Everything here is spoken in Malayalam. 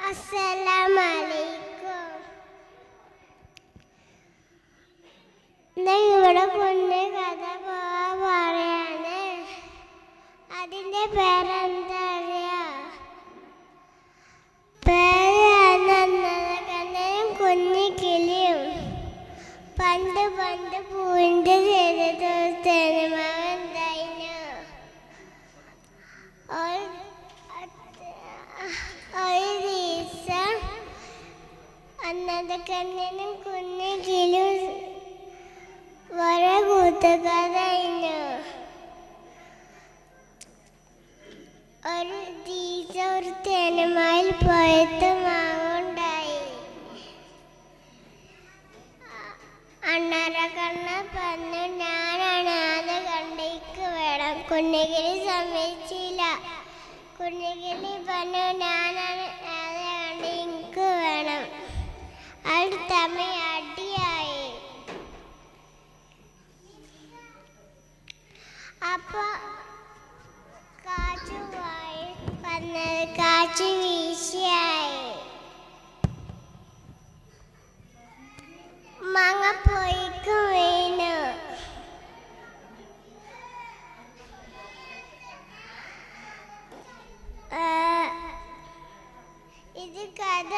അസ്സലാമലൈക്കും. ഇവിടെ കുഞ്ഞ് കഥ പറയാണ്. അതിൻ്റെ പേരെന്താ അറിയാ? പേര് കുഞ്ഞു കിളിയും. പണ്ട് പണ്ട് പൂവിൻ്റെ ഉണ്ടായിരുന്നു. ഒരു ദിവസം അന്നതക്കണ്ണനും കുഞ്ഞു കിളിയും വളരെ കൂട്ടുകാരായിരുന്നു. ഒരു ദിവസം ഒരു തേനുമായിൽ പോയിട്ട് മാവുണ്ടായി. അണ്ണാറക്കണ്ണ പറഞ്ഞു, ഞാനാണ് അത് കണ്ടേക്ക് വേണം. കുഞ്ഞുകിളി സമ്മതിച്ചില്ല. കുഞ്ഞുകിളി പറഞ്ഞു, ഞാനാണ് അത് കണ്ട് എനിക്ക് വേണം. അത് തമ്മിൽ അടിയായി. അപ്പൊ കാറ്റുമായി വന്നത് കാറ്റ് വീശിയായി. മാങ്ങപ്പൊയ്ക്ക് വീണു. ഇത് കഥ